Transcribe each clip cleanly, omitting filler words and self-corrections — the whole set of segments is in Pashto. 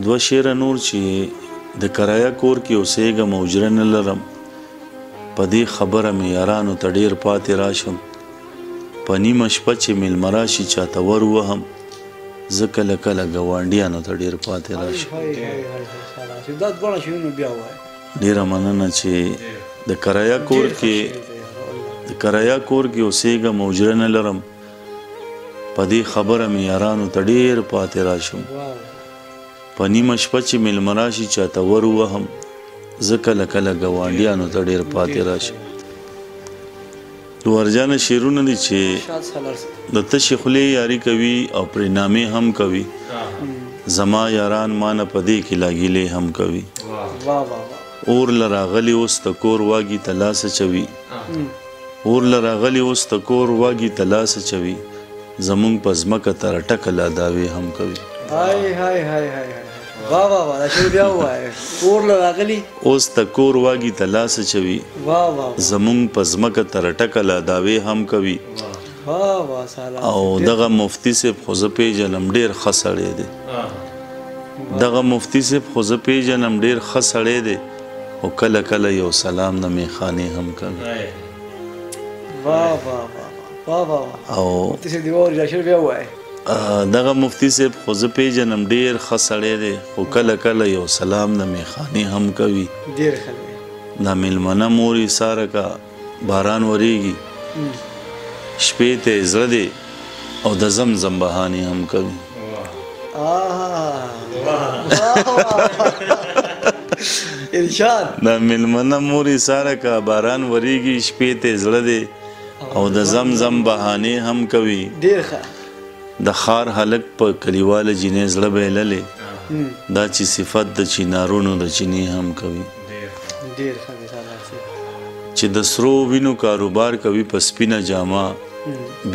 دوه شعره نور چې د کرایه کور کې اوسېږم او اجره نه لرم په دې خبره مې یارانو ته ډېر پاتې راشم په نیمه شپه چې میلمه راشي چاته ور وهم زه کله کله ګاونډیانو ته ډېر پاتې راشم ډېره مننه چې د کرایه کور کې اوسېږم او اجره نه لرم په دې خبره مې یارانو ته ډېر پاتې راشم په نیمه شپه چې میلمه راشي چاته ور وهم زه کله کله ګاونډیانو ته ډېر پاتې راشم د ورجانه شعرونه دي چې د تشې خولې یاري کوي او پرې نامې هم کوي زما یاران مانه په دې کې لاګیلې هم کوي اور له راغلي اوس د کور واګي ته لاس اچوي اور له راغلي اوس د کور واګي ته لاس اچوي زمونږ په ځمکه تر ټکه لا دعوې هم کوي اوس د کور واګي ته لاس اچوي زمونږ په ځمکه تر ټکه لا دعوې هم کوي او دغه مفتي صاحب خو زه پیژنم ډېر ښه سړی دی دغه مفتي صاحب خو زه پیژنم ډېر ښه سړی دی او کله کله یو سلام د میخانې هم کوي او دغه مفتي صاحب خو زه پیژنم ډېر ښه سړی دی خو کله کله یو سلام د میخانې هم کوي دا میلمنه مورې ساره کا باران وریږي شپې ته زړه دی او د زمزم بهانې هم کوي دا میلمنه مورې ساره کا باران وریږي شپې ته زړه دی او د زمزم بهانې هم کوي د خار هلک په کلیواله جینې زړه بایللې دا چې صفت د چینارونو د چینې هم کوي چې د سرو وینو کاروبار کوي په سپینه جامه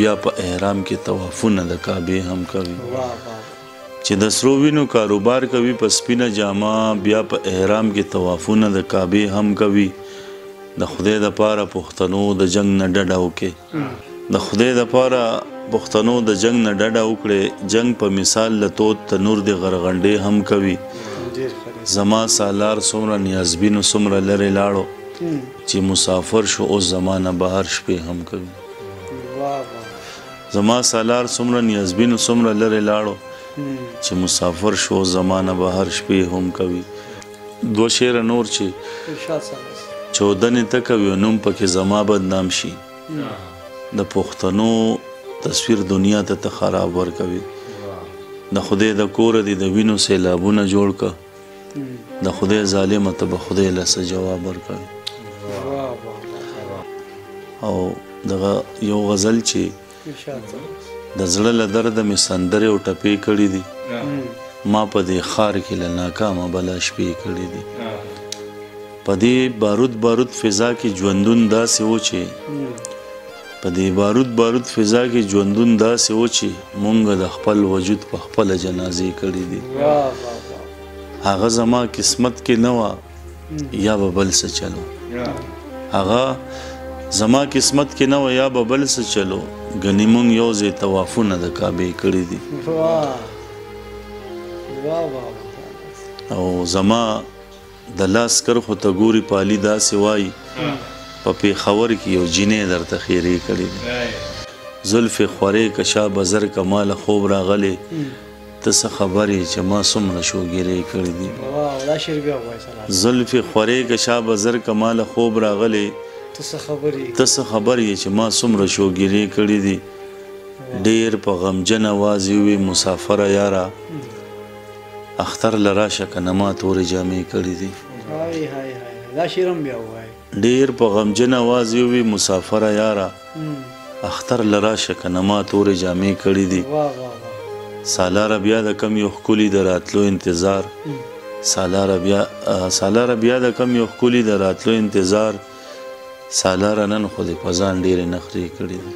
بیا په احرام کې طوافونه د کعبې هم کوي چې د سرو وینو کاروبار کوي په سپینه جامه بیا په احرام کې طوافونه د کعبې هم کوي د خدای دپاره پښتنو د جنگ نه ډډه وکړي د خدای دپاره پښتنو د جنگ نه ډډه وکړي جنگ په مثال له تود تنور د غرغنډې هم کوي زما سالار څومره نیازبینو څومره لرې لاړو چې مسافر شو اوس زمانه بهر شپې هم کوي زما سالار څومره نیازبینو څومره لرې لاړو چې مسافر شو زمانه بهر شپې هم کوي دوه شعره نور چې چودنې ته کوي نوم پکې زما بدنام شي د پښتنو تصویر دنیا ته خراب ورکوي د خدای د کور دی د وینو سیلابونه جوړ که د خدای ظالمه ته به خدای لسه جواب ورکوي او دغه یو غزل چې د زړه له درده مې سندرې او ټپې کړي دي ما په دې ښار کې له ناکامه بلا شپې کړي دي په دې بارود فضا کې ژوندون داسې و چې په دې بارود فضا کې ژوندون داسې و چې مونږ د خپل وجود په خپله جنازې کړي دي هغه زما قسمت کې نه وه یا به بل څه چلو هغه زما قسمت کې نه وه یا به بل څه چلو ګنې مونږ یو ځای طوافونه د کعبې کړي دي او زما د لاس کرښو ته ګوري پالي داسې وایي په پېښور کې یو جینۍ درته خیرې کړي دي زلفې خورې که شا بزر که ماله خوب راغلی ته څه خبر یې چې ما څومره شوګیرې کړي دي زلفې خورې که شا بزر که ماله خوب راغلی ته څه خبر یې چې ما څومره شوګیرې کړي دي ډېر په غمجن اواز یې ووی مسافره یاره اختر له راشه که نه ما تورې جامې کړي دي ډېر په غمجن اواز یې ووی مسافره یاره اختر له راشه که نه ما تورې جامې کړي دي سالاره بیا د کم یو ښکلي د راتلو انتظار سالاره بیا د کم یو ښکلي د راتلو انتظار سالاره نن خو دې په ځان ډېرې نخرې کړي دي